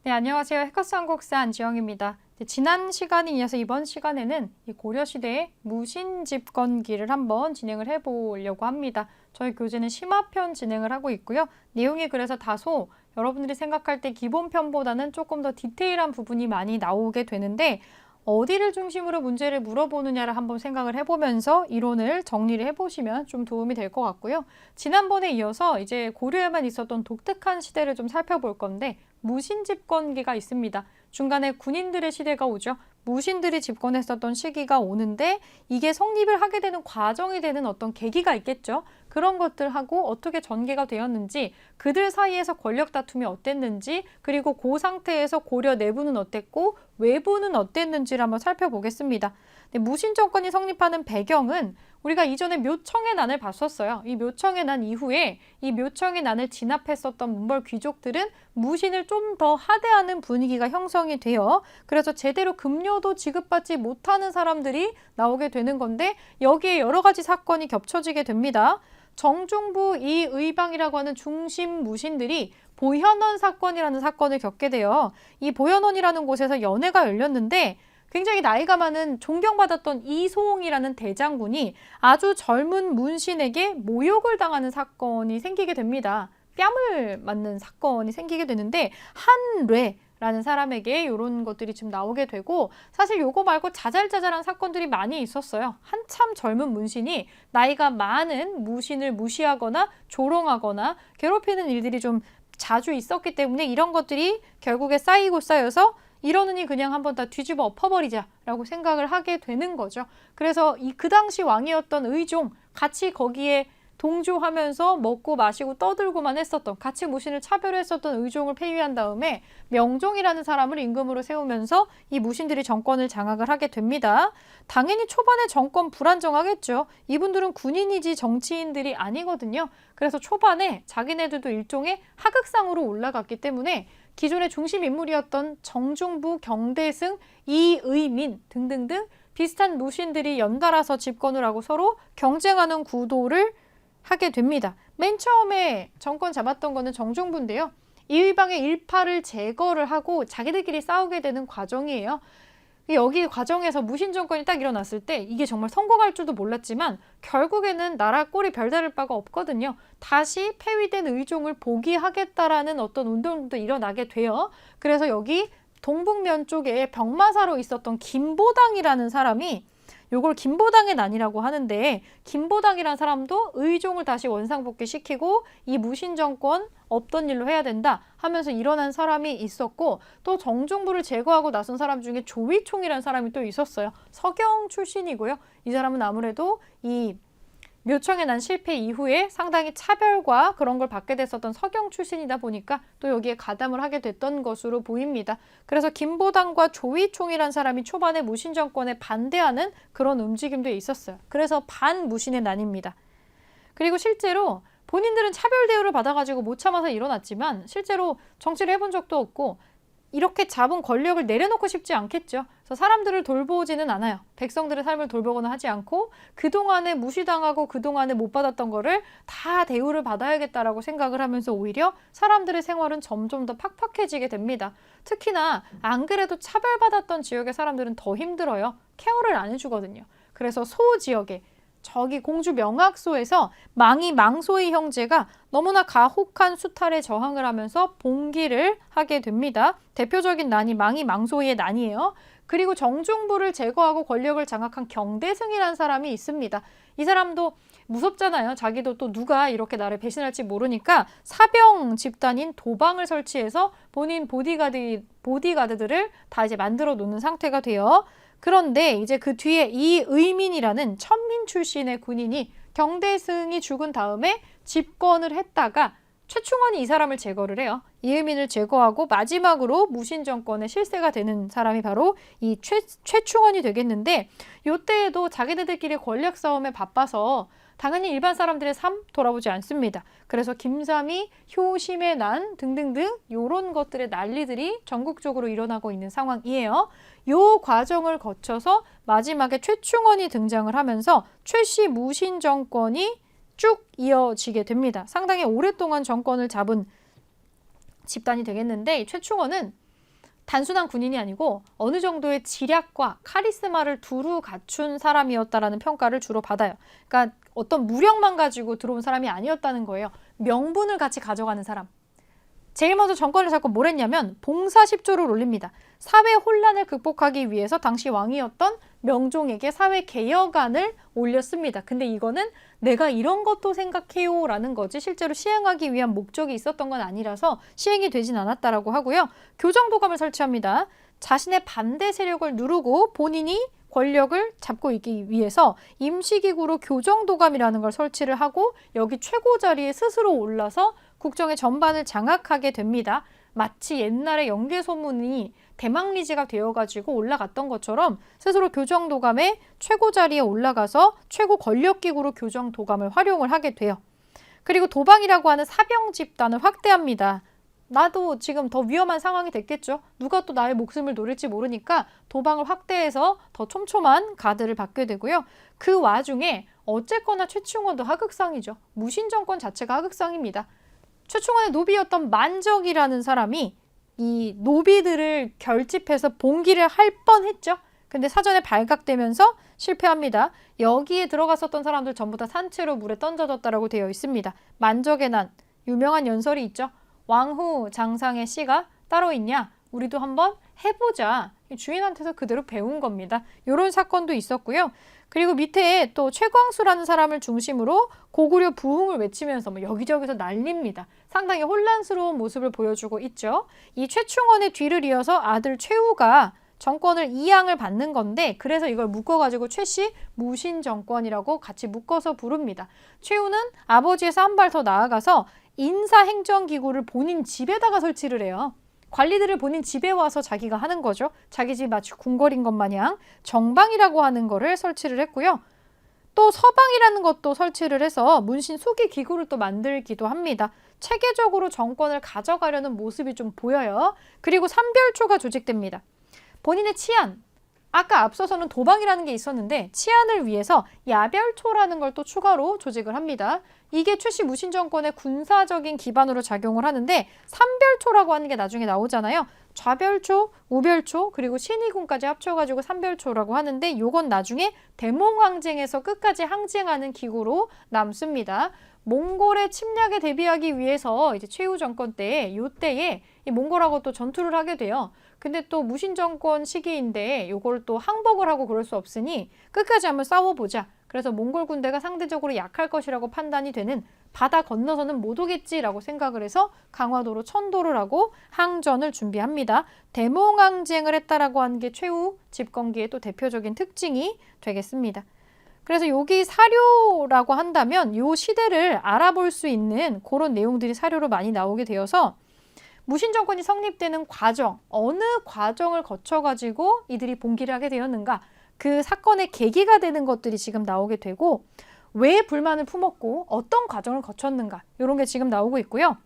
네, 안녕하세요. 해커스 한국사 안지영입니다. 지난 시간에 이어서 이번 시간에는 이 고려시대의 무신집권기를 한번 진행을 해보려고 합니다. 저희 교재는 심화편 진행을 하고 있고요. 내용이 그래서 다소 여러분들이 생각할 때 기본편보다는 조금 더 디테일한 부분이 많이 나오게 되는데 어디를 중심으로 문제를 물어보느냐를 한번 생각을 해보면서 이론을 정리를 해보시면 좀 도움이 될 것 같고요. 지난번에 이어서 이제 고려에만 있었던 독특한 시대를 좀 살펴볼 건데 무신집권기가 있습니다. 중간에 군인들의 시대가 오죠. 무신들이 집권했었던 시기가 오는데 이게 성립을 하게 되는 과정이 되는 어떤 계기가 있겠죠. 그런 것들하고 어떻게 전개가 되었는지, 그들 사이에서 권력 다툼이 어땠는지, 그리고 그 상태에서 고려 내부는 어땠고 외부는 어땠는지를 한번 살펴보겠습니다. 네, 무신 정권이 성립하는 배경은 우리가 이전에 묘청의 난을 봤었어요. 이 묘청의 난 이후에 이 묘청의 난을 진압했었던 문벌 귀족들은 무신을 좀 더 하대하는 분위기가 형성이 되어 그래서 제대로 급료도 지급받지 못하는 사람들이 나오게 되는 건데 여기에 여러 가지 사건이 겹쳐지게 됩니다. 정중부 이의방이라고 하는 중심 무신들이 보현원 사건이라는 사건을 겪게 돼요. 이 보현원이라는 곳에서 연회가 열렸는데 굉장히 나이가 많은 존경받았던 이소홍이라는 대장군이 아주 젊은 문신에게 모욕을 당하는 사건이 생기게 됩니다. 뺨을 맞는 사건이 생기게 되는데 한뢰라는 사람에게 이런 것들이 좀 나오게 되고 사실 요거 말고 자잘자잘한 사건들이 많이 있었어요. 한참 젊은 문신이 나이가 많은 무신을 무시하거나 조롱하거나 괴롭히는 일들이 좀 자주 있었기 때문에 이런 것들이 결국에 쌓이고 쌓여서 이러느니 그냥 한번 다 뒤집어 엎어버리자라고 생각을 하게 되는 거죠. 그래서 그 당시 왕이었던 의종 같이 거기에 동조하면서 먹고 마시고 떠들고만 했었던 같이 무신을 차별했었던 의종을 폐위한 다음에 명종이라는 사람을 임금으로 세우면서 이 무신들이 정권을 장악을 하게 됩니다. 당연히 초반에 정권 불안정하겠죠. 이분들은 군인이지 정치인들이 아니거든요. 그래서 초반에 자기네들도 일종의 하극상으로 올라갔기 때문에 기존의 중심 인물이었던 정중부, 경대승, 이의민 등등등 비슷한 무신들이 연달아서 집권을 하고 서로 경쟁하는 구도를 하게 됩니다. 맨 처음에 정권 잡았던 거는 정중부인데요. 이의방의 일파를 제거를 하고 자기들끼리 싸우게 되는 과정이에요. 여기 과정에서 무신 정권이 딱 일어났을 때 이게 정말 성공할 줄도 몰랐지만 결국에는 나라 꼴이 별다를 바가 없거든요. 다시 폐위된 의종을 포기하겠다라는 어떤 운동도 일어나게 돼요. 그래서 여기 동북면 쪽에 병마사로 있었던 김보당이라는 사람이 요걸 김보당의 난이라고 하는데 김보당이라는 사람도 의종을 다시 원상복귀시키고 이 무신 정권 없던 일로 해야 된다 하면서 일어난 사람이 있었고 또 정중부를 제거하고 나선 사람 중에 조위총이라는 사람이 또 있었어요. 서경 출신이고요. 이 사람은 아무래도 이 묘청의 난 실패 이후에 상당히 차별과 그런 걸 받게 됐었던 서경 출신이다 보니까 또 여기에 가담을 하게 됐던 것으로 보입니다. 그래서 김보당과 조위총이란 사람이 초반에 무신 정권에 반대하는 그런 움직임도 있었어요. 그래서 반무신의 난입니다. 그리고 실제로 본인들은 차별 대우를 받아가지고 못 참아서 일어났지만 실제로 정치를 해본 적도 없고 이렇게 잡은 권력을 내려놓고 싶지 않겠죠. 그래서 사람들을 돌보지는 않아요. 백성들의 삶을 돌보거나 하지 않고 그동안에 무시당하고 그동안에 못 받았던 거를 다 대우를 받아야겠다라고 생각을 하면서 오히려 사람들의 생활은 점점 더 팍팍해지게 됩니다. 특히나 안 그래도 차별받았던 지역의 사람들은 더 힘들어요. 케어를 안 해주거든요. 그래서 소지역에 저기 공주 명학소에서 망이 망소의 형제가 너무나 가혹한 수탈에 저항을 하면서 봉기를 하게 됩니다. 대표적인 난이 망이 망소의 난이에요. 그리고 정중부를 제거하고 권력을 장악한 경대승이라는 사람이 있습니다. 이 사람도 무섭잖아요. 자기도 또 누가 이렇게 나를 배신할지 모르니까 사병 집단인 도방을 설치해서 본인 보디가드들을 다 이제 만들어 놓는 상태가 돼요. 그런데 이제 그 뒤에 이의민이라는 천민 출신의 군인이 경대승이 죽은 다음에 집권을 했다가 최충원이 이 사람을 제거를 해요. 이의민을 제거하고 마지막으로 무신 정권의 실세가 되는 사람이 바로 이 최충원이 되겠는데 이때에도 자기네들끼리 권력 싸움에 바빠서 당연히 일반 사람들의 삶 돌아보지 않습니다. 그래서 김삼이, 효심의 난 등등등 이런 것들의 난리들이 전국적으로 일어나고 있는 상황이에요. 이 과정을 거쳐서 마지막에 최충원이 등장을 하면서 최씨 무신 정권이 쭉 이어지게 됩니다. 상당히 오랫동안 정권을 잡은 집단이 되겠는데 이 최충원은 단순한 군인이 아니고 어느 정도의 지략과 카리스마를 두루 갖춘 사람이었다라는 평가를 주로 받아요. 그러니까 어떤 무력만 가지고 들어온 사람이 아니었다는 거예요. 명분을 같이 가져가는 사람. 제일 먼저 정권을 잡고 뭘 했냐면 봉사십조를 올립니다. 사회 혼란을 극복하기 위해서 당시 왕이었던 명종에게 사회 개혁안을 올렸습니다. 근데 이거는 내가 이런 것도 생각해요 라는 거지 실제로 시행하기 위한 목적이 있었던 건 아니라서 시행이 되진 않았다라고 하고요. 교정도감을 설치합니다. 자신의 반대 세력을 누르고 본인이 권력을 잡고 있기 위해서 임시기구로 교정도감이라는 걸 설치를 하고 여기 최고 자리에 스스로 올라서 국정의 전반을 장악하게 됩니다. 마치 옛날에 영계소문이 대망리지가 되어가지고 올라갔던 것처럼 스스로 교정도감의 최고 자리에 올라가서 최고 권력기구로 교정도감을 활용을 하게 돼요. 그리고 도방이라고 하는 사병 집단을 확대합니다. 나도 지금 더 위험한 상황이 됐겠죠. 누가 또 나의 목숨을 노릴지 모르니까 도방을 확대해서 더 촘촘한 가드를 받게 되고요. 그 와중에 어쨌거나 최충원도 하극상이죠. 무신정권 자체가 하극상입니다. 최충원의 노비였던 만적이라는 사람이 이 노비들을 결집해서 봉기를 할 뻔했죠. 근데 사전에 발각되면서 실패합니다. 여기에 들어갔었던 사람들 전부 다 산채로 물에 던져졌다라고 되어 있습니다. 만적의 난, 유명한 연설이 있죠. 왕후 장상의 씨가 따로 있냐? 우리도 한번 해보자. 주인한테서 그대로 배운 겁니다. 이런 사건도 있었고요. 그리고 밑에 또 최광수라는 사람을 중심으로 고구려 부흥을 외치면서 뭐 여기저기서 난립니다. 상당히 혼란스러운 모습을 보여주고 있죠. 이 최충원의 뒤를 이어서 아들 최우가 정권을 이양을 받는 건데 그래서 이걸 묶어가지고 최씨 무신정권이라고 같이 묶어서 부릅니다. 최우는 아버지에서 한 발 더 나아가서 인사행정기구를 본인 집에다가 설치를 해요. 관리들을 본인 집에 와서 자기가 하는 거죠. 자기 집 마치 궁궐인 것 마냥 정방이라고 하는 거를 설치를 했고요. 또 서방이라는 것도 설치를 해서 문신 수기 기구를 또 만들기도 합니다. 체계적으로 정권을 가져가려는 모습이 좀 보여요. 그리고 삼별초가 조직됩니다. 본인의 치안, 아까 앞서서는 도방이라는 게 있었는데 치안을 위해서 야별초라는 걸 또 추가로 조직을 합니다. 이게 최씨 무신정권의 군사적인 기반으로 작용을 하는데 삼별초라고 하는 게 나중에 나오잖아요. 좌별초, 우별초, 그리고 신의군까지 합쳐가지고 삼별초라고 하는데 이건 나중에 대몽항쟁에서 끝까지 항쟁하는 기구로 남습니다. 몽골의 침략에 대비하기 위해서 이제 최후 정권 때 이때에 이 몽골하고 또 전투를 하게 돼요. 근데 또 무신정권 시기인데 이걸 또 항복을 하고 그럴 수 없으니 끝까지 한번 싸워보자. 그래서 몽골 군대가 상대적으로 약할 것이라고 판단이 되는 바다 건너서는 못 오겠지라고 생각을 해서 강화도로 천도를 하고 항전을 준비합니다. 대몽항쟁을 했다라고 하는 게 최후 집권기의 또 대표적인 특징이 되겠습니다. 그래서 여기 사료라고 한다면 이 시대를 알아볼 수 있는 그런 내용들이 사료로 많이 나오게 되어서 무신정권이 성립되는 과정, 어느 과정을 거쳐가지고 이들이 봉기를 하게 되었는가, 그 사건의 계기가 되는 것들이 지금 나오게 되고 왜 불만을 품었고 어떤 과정을 거쳤는가 이런 게 지금 나오고 있고요.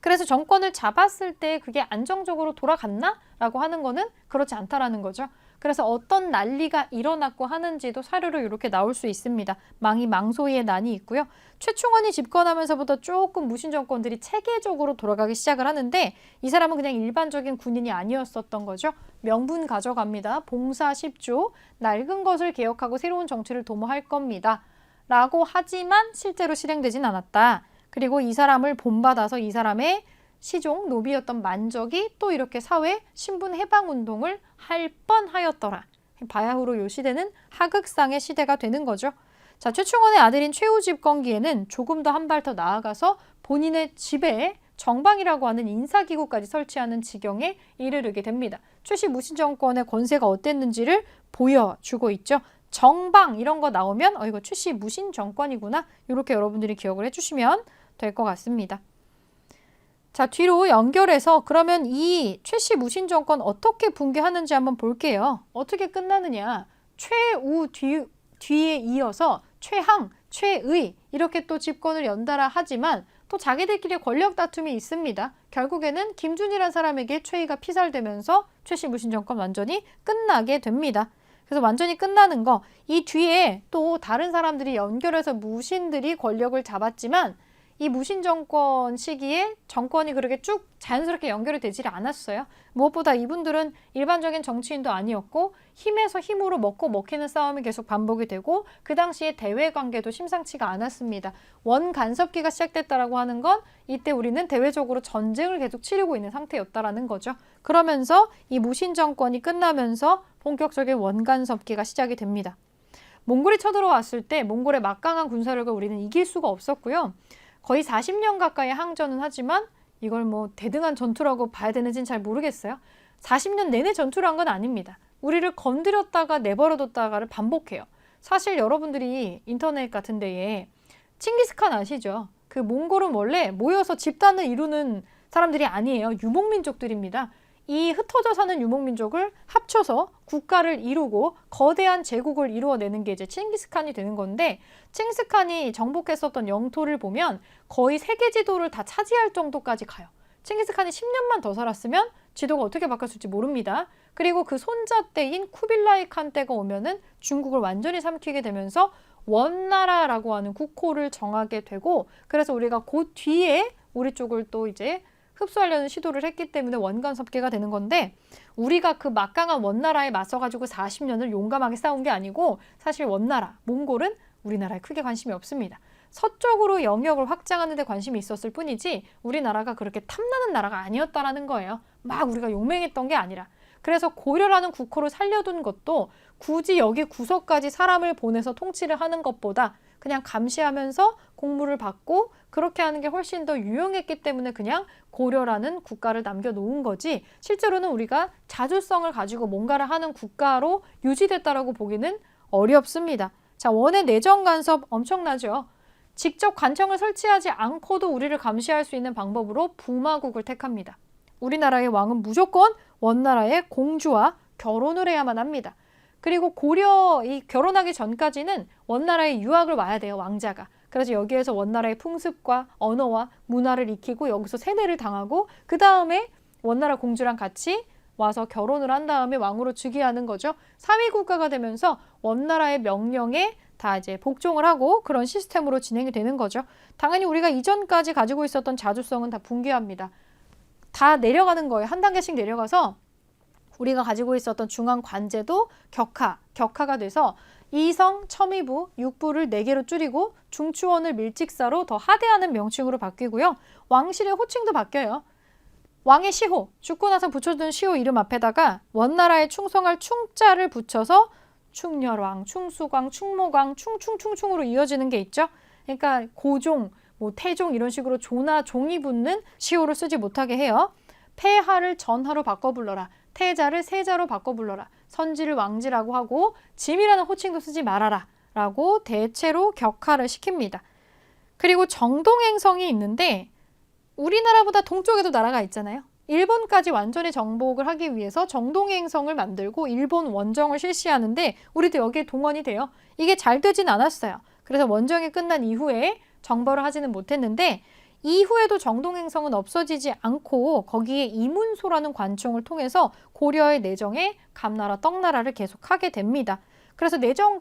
그래서 정권을 잡았을 때 그게 안정적으로 돌아갔나? 라고 하는 거는 그렇지 않다라는 거죠. 그래서 어떤 난리가 일어났고 하는지도 사료로 이렇게 나올 수 있습니다. 망이 망소의 난이 있고요. 최충원이 집권하면서부터 조금 무신정권들이 체계적으로 돌아가기 시작을 하는데 이 사람은 그냥 일반적인 군인이 아니었었던 거죠. 명분 가져갑니다. 봉사 10조, 낡은 것을 개혁하고 새로운 정치를 도모할 겁니다. 라고 하지만 실제로 실행되진 않았다. 그리고 이 사람을 본받아서 이 사람의 시종, 노비였던 만적이 또 이렇게 사회 신분 해방 운동을 할 뻔하였더라. 바야흐로 요 시대는 하극상의 시대가 되는 거죠. 자, 최충원의 아들인 최후 집권기에는 조금 더 한 발 더 나아가서 본인의 집에 정방이라고 하는 인사기구까지 설치하는 지경에 이르게 됩니다. 최씨 무신정권의 권세가 어땠는지를 보여주고 있죠. 정방 이런 거 나오면 이거 최씨 무신정권이구나. 이렇게 여러분들이 기억을 해주시면 될 것 같습니다. 자, 뒤로 연결해서 그러면 이 최씨 무신정권 어떻게 붕괴하는지 한번 볼게요. 어떻게 끝나느냐. 최우 뒤에 이어서 최항, 최의 이렇게 또 집권을 연달아 하지만 또 자기들끼리 권력 다툼이 있습니다. 결국에는 김준이라는 사람에게 최의가 피살되면서 최씨 무신정권 완전히 끝나게 됩니다. 그래서 완전히 끝나는 거, 이 뒤에 또 다른 사람들이 연결해서 무신들이 권력을 잡았지만 이 무신정권 시기에 정권이 그렇게 쭉 자연스럽게 연결이 되질 않았어요. 무엇보다 이분들은 일반적인 정치인도 아니었고 힘에서 힘으로 먹고 먹히는 싸움이 계속 반복이 되고 그 당시에 대외 관계도 심상치가 않았습니다. 원간섭기가 시작됐다라고 하는 건 이때 우리는 대외적으로 전쟁을 계속 치르고 있는 상태였다라는 거죠. 그러면서 이 무신정권이 끝나면서 본격적인 원간섭기가 시작이 됩니다. 몽골이 쳐들어왔을 때 몽골의 막강한 군사력을 우리는 이길 수가 없었고요. 거의 40년 가까이 항전은 하지만 이걸 뭐 대등한 전투라고 봐야 되는지는 잘 모르겠어요. 40년 내내 전투를 한 건 아닙니다. 우리를 건드렸다가 내버려뒀다가를 반복해요. 사실 여러분들이 인터넷 같은 데에 칭기스칸 아시죠? 그 몽골은 원래 모여서 집단을 이루는 사람들이 아니에요. 유목민족들입니다. 이 흩어져 사는 유목민족을 합쳐서 국가를 이루고 거대한 제국을 이루어내는 게 이제 칭기스칸이 되는 건데, 칭기스칸이 정복했었던 영토를 보면 거의 세계 지도를 다 차지할 정도까지 가요. 칭기스칸이 10년만 더 살았으면 지도가 어떻게 바뀌었을지 모릅니다. 그리고 그 손자 때인 쿠빌라이 칸 때가 오면은 중국을 완전히 삼키게 되면서 원나라라고 하는 국호를 정하게 되고, 그래서 우리가 그 뒤에 우리 쪽을 또 이제 흡수하려는 시도를 했기 때문에 원간섭계가 되는 건데, 우리가 그 막강한 원나라에 맞서가지고 40년을 용감하게 싸운 게 아니고 사실 원나라, 몽골은 우리나라에 크게 관심이 없습니다. 서쪽으로 영역을 확장하는 데 관심이 있었을 뿐이지 우리나라가 그렇게 탐나는 나라가 아니었다라는 거예요. 막 우리가 용맹했던 게 아니라. 그래서 고려라는 국호를 살려둔 것도 굳이 여기 구석까지 사람을 보내서 통치를 하는 것보다 그냥 감시하면서 공무를 받고 그렇게 하는 게 훨씬 더 유용했기 때문에 그냥 고려라는 국가를 남겨놓은 거지, 실제로는 우리가 자주성을 가지고 뭔가를 하는 국가로 유지됐다라고 보기는 어렵습니다. 자, 원의 내정 간섭 엄청나죠. 직접 관청을 설치하지 않고도 우리를 감시할 수 있는 방법으로 부마국을 택합니다. 우리나라의 왕은 무조건 원나라의 공주와 결혼을 해야만 합니다. 그리고 고려 이 결혼하기 전까지는 원나라에 유학을 와야 돼요, 왕자가. 그래서 여기에서 원나라의 풍습과 언어와 문화를 익히고 여기서 세뇌를 당하고 그 다음에 원나라 공주랑 같이 와서 결혼을 한 다음에 왕으로 즉위하는 거죠. 3위 국가가 되면서 원나라의 명령에 다 이제 복종을 하고 그런 시스템으로 진행이 되는 거죠. 당연히 우리가 이전까지 가지고 있었던 자주성은 다 붕괴합니다. 다 내려가는 거예요. 한 단계씩 내려가서 우리가 가지고 있었던 중앙 관제도 격하가 돼서 이성, 첨의부, 육부를 4개로 줄이고 중추원을 밀직사로 더 하대하는 명칭으로 바뀌고요. 왕실의 호칭도 바뀌어요. 왕의 시호, 죽고 나서 붙여둔 시호 이름 앞에다가 원나라에 충성할 충자를 붙여서 충렬왕, 충수광, 충모광, 충충충충으로 이어지는 게 있죠. 그러니까 고종, 뭐 태종 이런 식으로 조나 종이 붙는 시호를 쓰지 못하게 해요. 폐하를 전하로 바꿔 불러라. 태자를 세자로 바꿔 불러라. 선지를 왕지라고 하고 짐이라는 호칭도 쓰지 말아라 라고 대체로 격하를 시킵니다. 그리고 정동행성이 있는데 우리나라보다 동쪽에도 나라가 있잖아요. 일본까지 완전히 정복을 하기 위해서 정동행성을 만들고 일본 원정을 실시하는데 우리도 여기에 동원이 돼요. 이게 잘 되진 않았어요. 그래서 원정이 끝난 이후에 정벌을 하지는 못했는데 이후에도 정동행성은 없어지지 않고 거기에 이문소라는 관청을 통해서 고려의 내정에 감나라, 떡나라를 계속하게 됩니다. 그래서 내정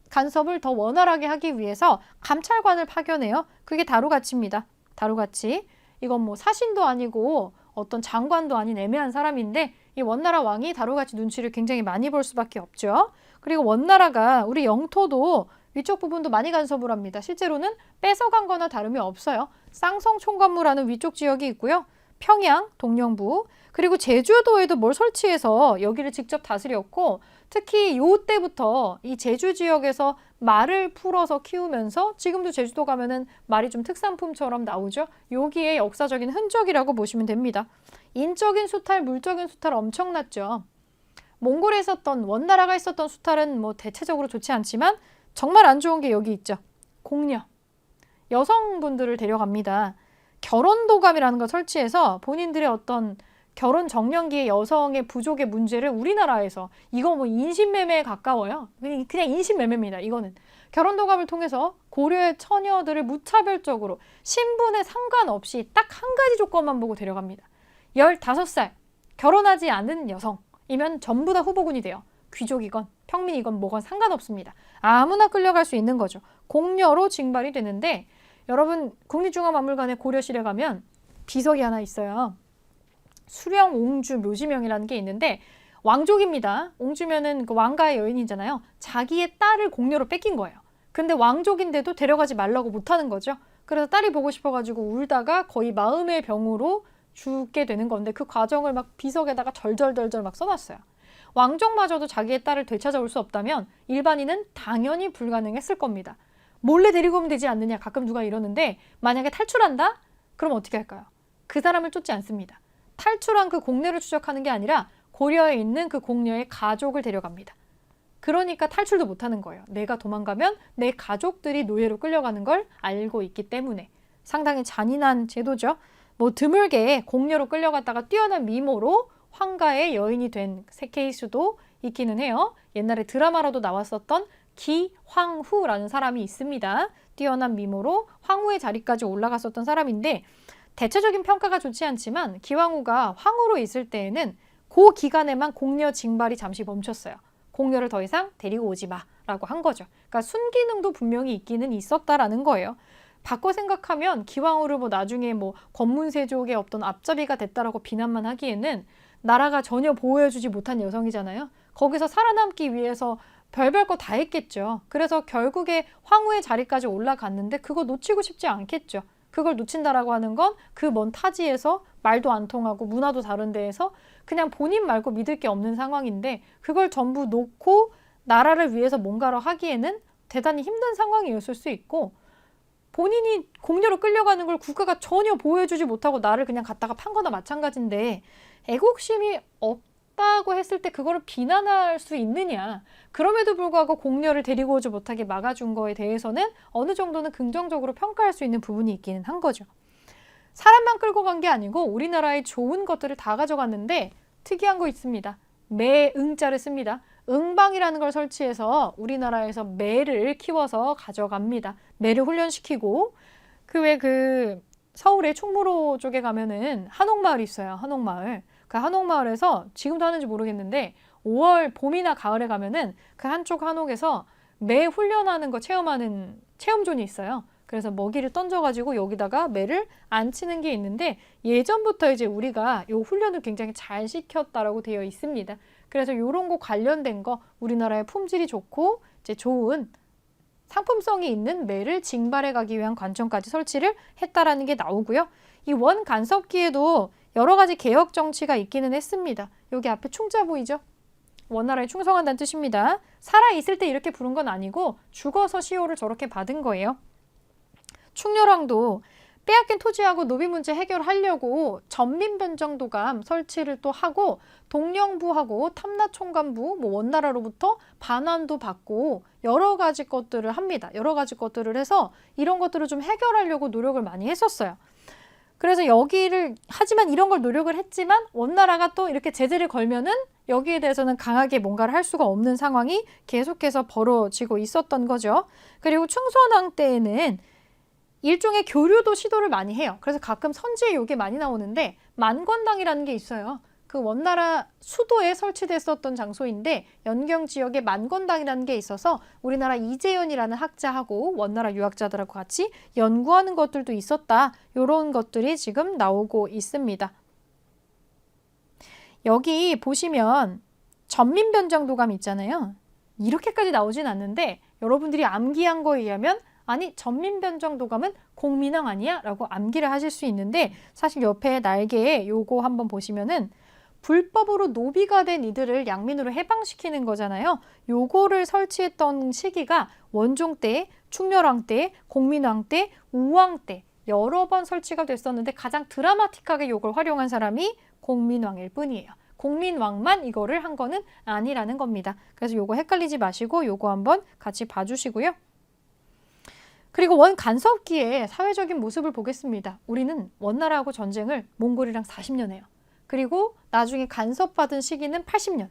간섭을 더 원활하게 하기 위해서 감찰관을 파견해요. 그게 다루가치입니다. 다루가치. 이건 뭐 사신도 아니고 어떤 장관도 아닌 애매한 사람인데 이 원나라 왕이 다루가치 눈치를 굉장히 많이 볼 수밖에 없죠. 그리고 원나라가 우리 영토도 위쪽 부분도 많이 간섭을 합니다. 실제로는 뺏어간 거나 다름이 없어요. 쌍성총관무라는 위쪽 지역이 있고요. 평양, 동령부, 그리고 제주도에도 뭘 설치해서 여기를 직접 다스렸고 특히 요때부터 이 제주 지역에서 말을 풀어서 키우면서 지금도 제주도 가면은 말이 좀 특산품처럼 나오죠. 여기에 역사적인 흔적이라고 보시면 됩니다. 인적인 수탈, 물적인 수탈 엄청났죠. 몽골에 있었던 원나라가 있었던 수탈은 뭐 대체적으로 좋지 않지만 정말 안 좋은 게 여기 있죠. 공녀. 여성분들을 데려갑니다. 결혼도감이라는 걸 설치해서 본인들의 어떤 결혼 정년기의 여성의 부족의 문제를 우리나라에서 이거 뭐 인신매매에 가까워요. 그냥 인신매매입니다. 이거는. 결혼도감을 통해서 고려의 처녀들을 무차별적으로 신분에 상관없이 딱 한 가지 조건만 보고 데려갑니다. 15살 결혼하지 않은 여성이면 전부 다 후보군이 돼요. 귀족이건 평민이건 뭐건 상관없습니다. 아무나 끌려갈 수 있는 거죠. 공녀로 징발이 되는데 여러분 국립중앙박물관에 고려실에 가면 비석이 하나 있어요. 수령 옹주 묘지명이라는 게 있는데 왕족입니다. 옹주면은 그 왕가의 여인이잖아요. 자기의 딸을 공료로 뺏긴 거예요. 근데 왕족인데도 데려가지 말라고 못하는 거죠. 그래서 딸이 보고 싶어가지고 울다가 거의 마음의 병으로 죽게 되는 건데 그 과정을 막 비석에다가 절절절절 막 써놨어요. 왕족마저도 자기의 딸을 되찾아올 수 없다면 일반인은 당연히 불가능했을 겁니다. 몰래 데리고 오면 되지 않느냐 가끔 누가 이러는데 만약에 탈출한다? 그럼 어떻게 할까요? 그 사람을 쫓지 않습니다. 탈출한 그 공녀를 추적하는 게 아니라 고려에 있는 그 공녀의 가족을 데려갑니다. 그러니까 탈출도 못하는 거예요. 내가 도망가면 내 가족들이 노예로 끌려가는 걸 알고 있기 때문에. 상당히 잔인한 제도죠. 뭐 드물게 공녀로 끌려갔다가 뛰어난 미모로 황가의 여인이 된 케이스도 있기는 해요. 옛날에 드라마로도 나왔었던 기황후라는 사람이 있습니다. 뛰어난 미모로 황후의 자리까지 올라갔었던 사람인데 대체적인 평가가 좋지 않지만 기황후가 황후로 있을 때에는 그 기간에만 공녀 징발이 잠시 멈췄어요. 공녀를 더 이상 데리고 오지 마라고 한 거죠. 그러니까 순기능도 분명히 있기는 있었다라는 거예요. 바꿔 생각하면 기황후를 뭐 나중에 뭐 권문세족의 어떤 앞잡이가 됐다라고 비난만 하기에는 나라가 전혀 보호해주지 못한 여성이잖아요. 거기서 살아남기 위해서 별별 거 다 했겠죠. 그래서 결국에 황후의 자리까지 올라갔는데 그거 놓치고 싶지 않겠죠. 그걸 놓친다라고 하는 건 그 먼 타지에서 말도 안 통하고 문화도 다른 데에서 그냥 본인 말고 믿을 게 없는 상황인데 그걸 전부 놓고 나라를 위해서 뭔가를 하기에는 대단히 힘든 상황이었을 수 있고 본인이 공녀로 끌려가는 걸 국가가 전혀 보호해주지 못하고 나를 그냥 갖다가 판 거나 마찬가지인데 애국심이 없다고 했을 때 그거를 비난할 수 있느냐. 그럼에도 불구하고 공녀를 데리고 오지 못하게 막아준 거에 대해서는 어느 정도는 긍정적으로 평가할 수 있는 부분이 있기는 한 거죠. 사람만 끌고 간 게 아니고 우리나라의 좋은 것들을 다 가져갔는데 특이한 거 있습니다. 매응자를 씁니다. 응방이라는 걸 설치해서 우리나라에서 매를 키워서 가져갑니다. 매를 훈련시키고 그 외 그 서울의 충무로 쪽에 가면은 한옥마을이 있어요. 한옥마을. 그 한옥마을에서 지금도 하는지 모르겠는데 5월 봄이나 가을에 가면은 그 한쪽 한옥에서 매 훈련하는 거 체험하는 체험존이 있어요. 그래서 먹이를 던져가지고 여기다가 매를 앉히는 게 있는데 예전부터 이제 우리가 요 훈련을 굉장히 잘 시켰다라고 되어 있습니다. 그래서 요런 거 관련된 거 우리나라의 품질이 좋고 이제 좋은 상품성이 있는 매를 징발해 가기 위한 관청까지 설치를 했다라는 게 나오고요. 이 원 간섭기에도 여러 가지 개혁 정치가 있기는 했습니다. 여기 앞에 충자 보이죠? 원나라에 충성한다는 뜻입니다. 살아있을 때 이렇게 부른 건 아니고 죽어서 시호를 저렇게 받은 거예요. 충렬왕도 빼앗긴 토지하고 노비 문제 해결하려고 전민변정도감 설치를 또 하고 동령부하고 탐라총감부 뭐 원나라로부터 반환도 받고 여러 가지 것들을 합니다. 여러 가지 것들을 해서 이런 것들을 좀 해결하려고 노력을 많이 했었어요. 그래서 여기를 하지만 이런 걸 노력을 했지만 원나라가 또 이렇게 제재를 걸면은 여기에 대해서는 강하게 뭔가를 할 수가 없는 상황이 계속해서 벌어지고 있었던 거죠. 그리고 충선왕 때에는 일종의 교류도 시도를 많이 해요. 그래서 가끔 선지에 이게 많이 나오는데 만권당이라는 게 있어요. 그 원나라 수도에 설치됐었던 장소인데 연경 지역에 만권당이라는 게 있어서 우리나라 이재현이라는 학자하고 원나라 유학자들하고 같이 연구하는 것들도 있었다. 이런 것들이 지금 나오고 있습니다. 여기 보시면 전민변정도감 있잖아요. 이렇게까지 나오진 않는데 여러분들이 암기한 거에 의하면 아니 전민변정도감은 공민왕 아니야? 라고 암기를 하실 수 있는데 사실 옆에 날개에 요거 한번 보시면은 불법으로 노비가 된 이들을 양민으로 해방시키는 거잖아요. 요거를 설치했던 시기가 원종 때, 충렬왕 때, 공민왕 때, 우왕 때 여러 번 설치가 됐었는데 가장 드라마틱하게 요걸 활용한 사람이 공민왕일 뿐이에요. 공민왕만 이거를 한 거는 아니라는 겁니다. 그래서 요거 헷갈리지 마시고 요거 한번 같이 봐주시고요. 그리고 원 간섭기의 사회적인 모습을 보겠습니다. 우리는 원나라하고 전쟁을 몽골이랑 40년 해요. 그리고 나중에 간섭받은 시기는 80년,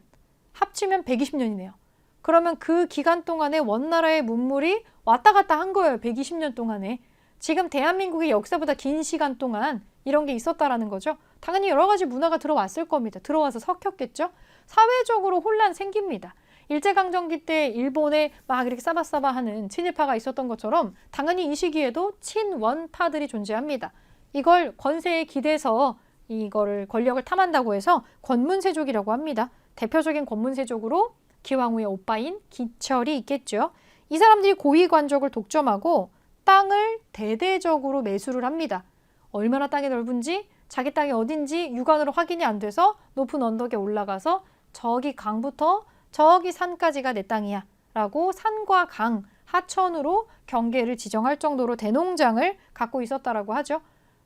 합치면 120년이네요. 그러면 그 기간 동안에 원나라의 문물이 왔다 갔다 한 거예요. 120년 동안에. 지금 대한민국의 역사보다 긴 시간 동안 이런 게 있었다라는 거죠. 당연히 여러 가지 문화가 들어왔을 겁니다. 들어와서 섞였겠죠. 사회적으로 혼란 생깁니다. 일제강점기 때 일본에 막 이렇게 싸바싸바하는 친일파가 있었던 것처럼 당연히 이 시기에도 친원파들이 존재합니다. 이걸 권세에 기대서 이거를 권력을 탐한다고 해서 권문세족이라고 합니다. 대표적인 권문세족으로 기왕후의 오빠인 기철이 있겠죠. 이 사람들이 고위관적을 독점하고 땅을 대대적으로 매수를 합니다. 얼마나 땅이 넓은지 자기 땅이 어딘지 육안으로 확인이 안 돼서 높은 언덕에 올라가서 저기 강부터 저기 산까지가 내 땅이야 라고 산과 강, 하천으로 경계를 지정할 정도로 대농장을 갖고 있었다라고 하죠.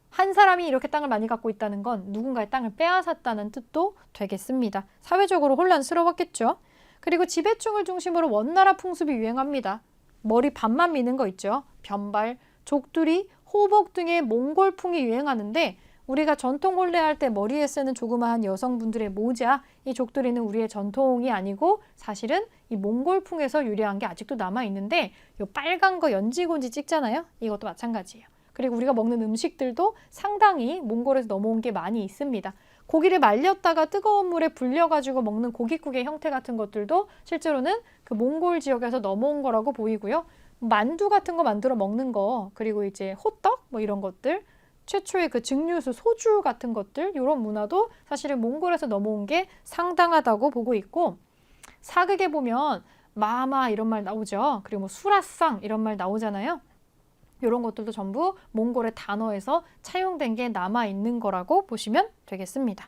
한 사람이 이렇게 땅을 많이 갖고 있다는 건 누군가의 땅을 빼앗았다는 뜻도 되겠습니다. 사회적으로 혼란스러웠겠죠. 그리고 지배층을 중심으로 원나라 풍습이 유행합니다. 머리 반만 미는 거 있죠. 변발, 족두리, 호복 등의 몽골풍이 유행하는데 우리가 전통 혼례할 때 머리에 쓰는 조그마한 여성분들의 모자, 이 족두리는 우리의 전통이 아니고 사실은 이 몽골풍에서 유래한 게 아직도 남아있는데 이 빨간 거 연지곤지 찍잖아요. 이것도 마찬가지예요. 그리고 우리가 먹는 음식들도 상당히 몽골에서 넘어온 게 많이 있습니다. 고기를 말렸다가 뜨거운 물에 불려가지고 먹는 고깃국의 형태 같은 것들도 실제로는 그 몽골 지역에서 넘어온 거라고 보이고요. 만두 같은 거 만들어 먹는 거, 그리고 이제 호떡 뭐 이런 것들, 최초의 그 증류수, 소주 같은 것들, 이런 문화도 사실은 몽골에서 넘어온 게 상당하다고 보고 있고, 사극에 보면 마마 이런 말 나오죠. 그리고 뭐 수라상 이런 말 나오잖아요. 이런 것들도 전부 몽골의 단어에서 차용된 게 남아있는 거라고 보시면 되겠습니다.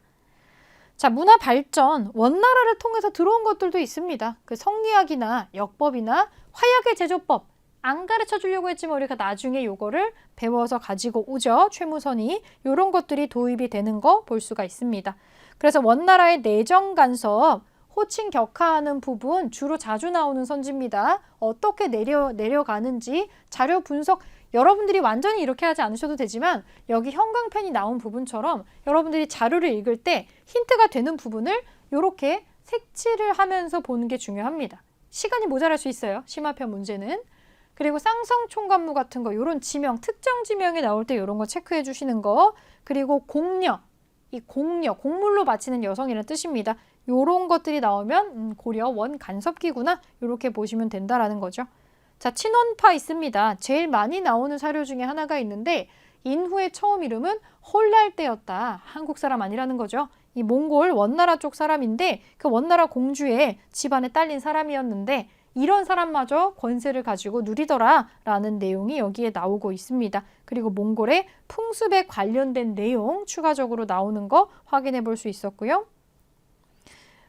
자, 문화 발전, 원나라를 통해서 들어온 것들도 있습니다. 그 성리학이나 역법이나 화약의 제조법, 안 가르쳐 주려고 했지만 우리가 나중에 요거를 배워서 가지고 오죠. 최무선이. 이런 것들이 도입이 되는 거 볼 수가 있습니다. 그래서 원나라의 내정 간섭, 호칭 격하하는 부분 주로 자주 나오는 선지입니다. 어떻게 내려가는지 자료 분석, 여러분들이 완전히 이렇게 하지 않으셔도 되지만 여기 형광펜이 나온 부분처럼 여러분들이 자료를 읽을 때 힌트가 되는 부분을 이렇게 색칠을 하면서 보는 게 중요합니다. 시간이 모자랄 수 있어요. 심화편 문제는. 그리고 쌍성총관무 같은 거, 이런 지명, 특정 지명이 나올 때 이런 거 체크해 주시는 거. 그리고 공녀, 이 공녀, 공물로 바치는 여성이라는 뜻입니다. 이런 것들이 나오면 고려 원간섭기구나 이렇게 보시면 된다라는 거죠. 자, 친원파 있습니다. 제일 많이 나오는 사료 중에 하나가 있는데 인후의 처음 이름은 홀랄대였다. 한국 사람 아니라는 거죠. 이 몽골 원나라 쪽 사람인데 그 원나라 공주의 집안에 딸린 사람이었는데 이런 사람마저 권세를 가지고 누리더라 라는 내용이 여기에 나오고 있습니다. 그리고 몽골의 풍습에 관련된 내용 추가적으로 나오는 거 확인해 볼 수 있었고요.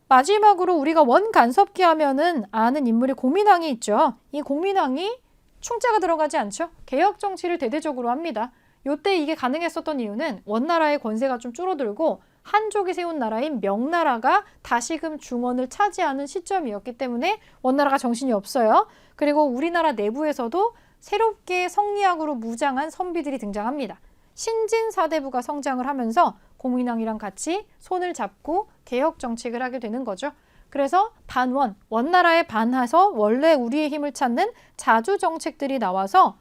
마지막으로 우리가 원간섭기 하면은 아는 인물이 공민왕이 있죠. 이 공민왕이 충자가 들어가지 않죠. 개혁 정치를 대대적으로 합니다. 요때 이게 가능했었던 이유는 원나라의 권세가 좀 줄어들고 한족이 세운 나라인 명나라가 다시금 중원을 차지하는 시점이었기 때문에 원나라가 정신이 없어요. 그리고 우리나라 내부에서도 새롭게 성리학으로 무장한 선비들이 등장합니다. 신진사대부가 성장을 하면서 공민왕이랑 같이 손을 잡고 개혁 정책을 하게 되는 거죠. 그래서 반원, 원나라에 반해서 원래 우리의 힘을 찾는 자주 정책들이 나와서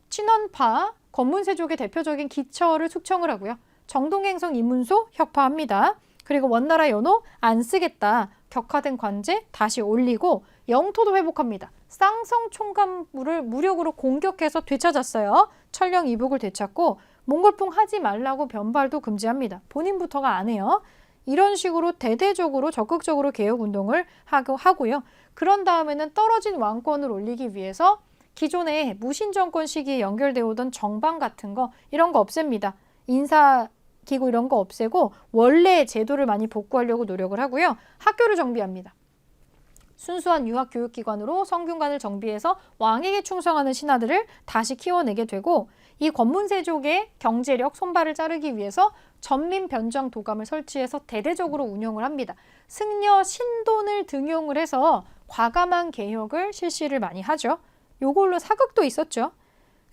친원파, 권문세족의 대표적인 기처를 숙청을 하고요. 정동행성 이문소 혁파합니다. 그리고 원나라 연호 안 쓰겠다. 격화된 관제 다시 올리고 영토도 회복합니다. 쌍성총관무를 무력으로 공격해서 되찾았어요. 천령 이북을 되찾고 몽골풍 하지 말라고 변발도 금지합니다. 본인부터가 안 해요. 이런 식으로 대대적으로 적극적으로 개혁운동을 하고요. 그런 다음에는 떨어진 왕권을 올리기 위해서 기존의 무신정권 시기에 연결되어 오던 정방 같은 거 이런 거 없앱니다. 인사기구 이런 거 없애고 원래 제도를 많이 복구하려고 노력을 하고요. 학교를 정비합니다. 순수한 유학교육기관으로 성균관을 정비해서 왕에게 충성하는 신하들을 다시 키워내게 되고 이 권문세족의 경제력 손발을 자르기 위해서 전민변정 도감을 설치해서 대대적으로 운영을 합니다. 승려 신돈을 등용을 해서 과감한 개혁을 실시를 많이 하죠. 요걸로 사극도 있었죠.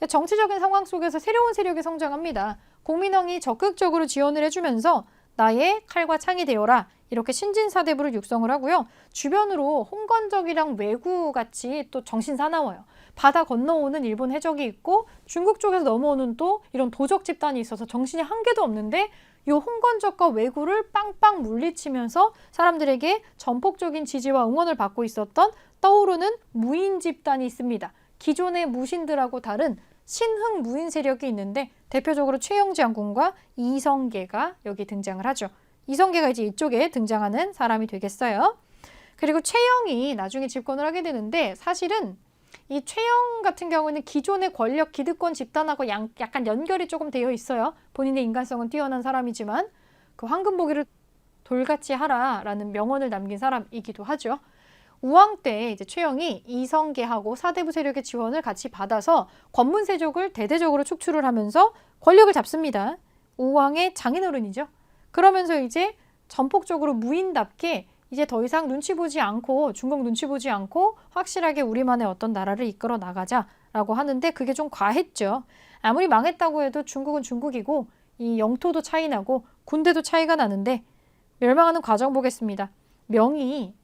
정치적인 상황 속에서 새로운 세력이 성장합니다. 공민왕이 적극적으로 지원을 해주면서 나의 칼과 창이 되어라 이렇게 신진사대부를 육성을 하고요. 주변으로 홍건적이랑 왜구같이 또 정신 사나워요. 바다 건너오는 일본 해적이 있고 중국 쪽에서 넘어오는 또 이런 도적 집단이 있어서 정신이 한 개도 없는데 요 홍건적과 왜구를 빵빵 물리치면서 사람들에게 전폭적인 지지와 응원을 받고 있었던 떠오르는 무인 집단이 있습니다. 기존의 무신들하고 다른 신흥 무인 세력이 있는데 대표적으로 최영장군과 이성계가 여기 등장을 하죠. 이성계가 이제 이쪽에 등장하는 사람이 되겠어요. 그리고 최영이 나중에 집권을 하게 되는데 사실은 이 최영 같은 경우는 기존의 권력 기득권 집단하고 약간 연결이 조금 되어 있어요. 본인의 인간성은 뛰어난 사람이지만 그 황금보기를 돌같이 하라라는 명언을 남긴 사람이기도 하죠. 우왕 때 이제 최영이 이성계하고 사대부 세력의 지원을 같이 받아서 권문세족을 대대적으로 축출을 하면서 권력을 잡습니다. 우왕의 장인어른이죠. 그러면서 이제 전폭적으로 무인답게 이제 더 이상 눈치 보지 않고 중국 눈치 보지 않고 확실하게 우리만의 어떤 나라를 이끌어 나가자라고 하는데 그게 좀 과했죠. 아무리 망했다고 해도 중국은 중국이고 이 영토도 차이 나고 군대도 차이가 나는데 멸망하는 과정 보겠습니다.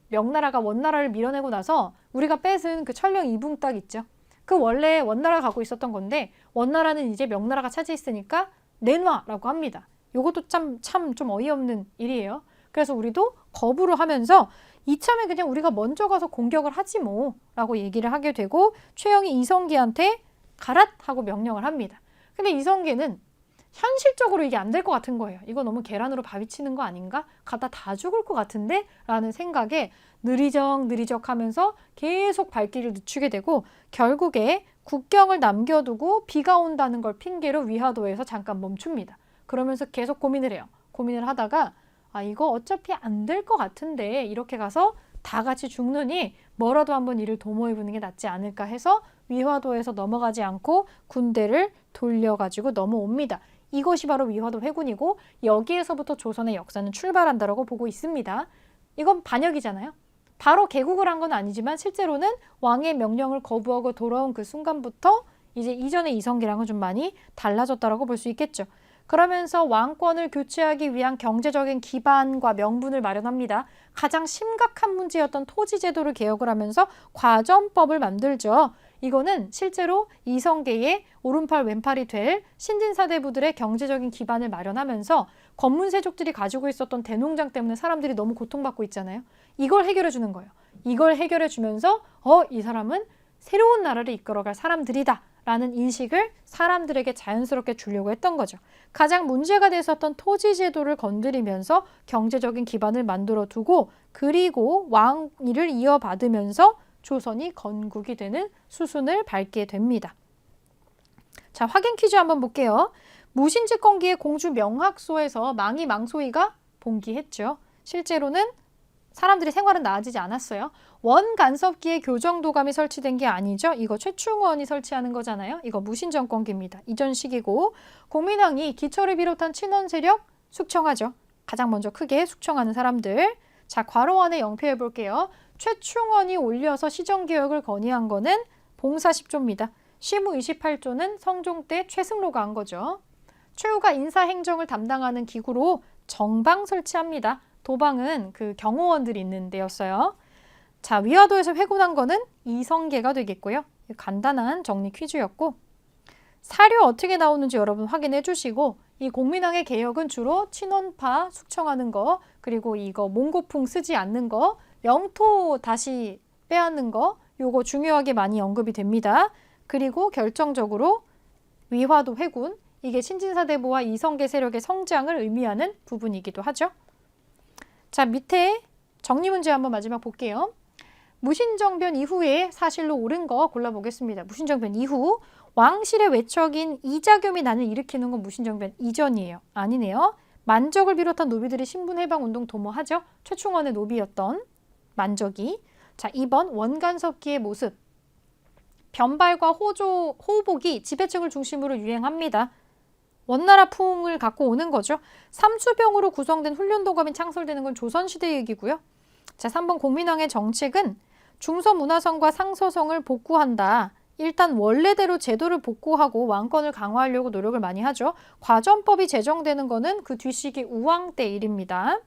명나라가 원나라를 밀어내고 나서 우리가 뺏은 그 천령 이붕 딱 있죠. 그 원래 원나라가 갖고 있었던 건데 원나라는 이제 명나라가 차지했으니까 내놔라고 합니다. 요것도 참 좀 어이없는 일이에요. 그래서 우리도 거부를 하면서 이참에 그냥 우리가 먼저 가서 공격을 하지 뭐 라고 얘기를 하게 되고 최영이 이성계한테 가랏 하고 명령을 합니다. 근데 이성계는 현실적으로 이게 안 될 것 같은 거예요. 이거 너무 계란으로 바위 치는 거 아닌가? 가다 다 죽을 것 같은데? 라는 생각에 느리적 하면서 계속 발길을 늦추게 되고 결국에 국경을 남겨두고 비가 온다는 걸 핑계로 위화도에서 잠깐 멈춥니다. 그러면서 계속 고민을 해요. 고민을 하다가 이거 어차피 안 될 것 같은데 이렇게 가서 다 같이 죽느니 뭐라도 한번 이를 도모해보는 게 낫지 않을까 해서 위화도에서 넘어가지 않고 군대를 돌려가지고 넘어옵니다. 이것이 바로 위화도 회군이고 여기에서부터 조선의 역사는 출발한다라고 보고 있습니다. 이건 반역이잖아요. 바로 개국을 한 건 아니지만 실제로는 왕의 명령을 거부하고 돌아온 그 순간부터 이제 이전의 이성계랑은 좀 많이 달라졌다라고 볼 수 있겠죠. 그러면서 왕권을 교체하기 위한 경제적인 기반과 명분을 마련합니다. 가장 심각한 문제였던 토지제도를 개혁을 하면서 과점법을 만들죠. 이거는 실제로 이성계의 오른팔 왼팔이 될 신진사대부들의 경제적인 기반을 마련하면서 권문세족들이 가지고 있었던 대농장 때문에 사람들이 너무 고통받고 있잖아요. 이걸 해결해 주는 거예요. 이걸 해결해 주면서 이 사람은 새로운 나라를 이끌어갈 사람들이다 라는 인식을 사람들에게 자연스럽게 주려고 했던 거죠. 가장 문제가 됐었던 토지제도를 건드리면서 경제적인 기반을 만들어 두고 그리고 왕위를 이어받으면서 조선이 건국이 되는 수순을 밟게 됩니다. 자, 확인 퀴즈 한번 볼게요. 무신집권기의 공주 명학소에서 망이 망소이가 봉기했죠. 실제로는 사람들이 생활은 나아지지 않았어요. 원간섭기에 교정도감이 설치된 게 아니죠. 이거 최충원이 설치하는 거잖아요. 이거 무신정권기입니다. 이전 시기고 공민왕이 기철을 비롯한 친원 세력 숙청하죠. 가장 먼저 크게 숙청하는 사람들. 자, 괄호 안에 영표해 볼게요. 최충원이 올려서 시정개혁을 건의한 거는 봉사 10조입니다. 시무 28조는 성종 때 최승로가 한 거죠. 최후가 인사행정을 담당하는 기구로 정방 설치합니다. 도방은 그 경호원들이 있는 데였어요. 자, 위화도에서 회군한 거는 이성계가 되겠고요. 간단한 정리 퀴즈였고 사료 어떻게 나오는지 여러분 확인해 주시고 이 공민왕의 개혁은 주로 친원파 숙청하는 거 그리고 이거 몽고풍 쓰지 않는 거 영토 다시 빼앗는 거 요거 중요하게 많이 언급이 됩니다. 그리고 결정적으로 위화도 회군 이게 신진사대부와 이성계 세력의 성장을 의미하는 부분이기도 하죠. 자, 밑에 정리 문제 한번 마지막 볼게요. 무신정변 이후에 사실로 옳은 거 골라보겠습니다. 무신정변 이후 왕실의 외척인 이자겸이 난을 일으키는 건 무신정변 이전이에요. 아니네요. 만적을 비롯한 노비들이 신분해방운동 도모하죠. 최충원의 노비였던 만적이. 자, 2번 원간섭기의 모습. 변발과 호복이 지배층을 중심으로 유행합니다. 원나라 풍을 갖고 오는 거죠. 삼수병으로 구성된 훈련도감이 창설되는 건 조선시대 얘기고요. 자, 3번 공민왕의 정책은 중서문화성과 상서성을 복구한다. 일단 원래대로 제도를 복구하고 왕권을 강화하려고 노력을 많이 하죠. 과점법이 제정되는 거는 그 뒤시기 우왕 때 일입니다.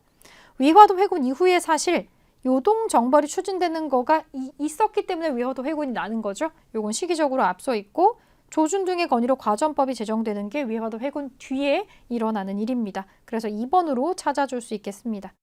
위화도 회군 이후에 사실 요동정벌이 추진되는 거가 있었기 때문에 위화도 회군이 나는 거죠. 요건 시기적으로 앞서 있고 조준 등의 건의로 과전법이 제정되는 게 위와 같은 회군 뒤에 일어나는 일입니다. 그래서 2번으로 찾아줄 수 있겠습니다.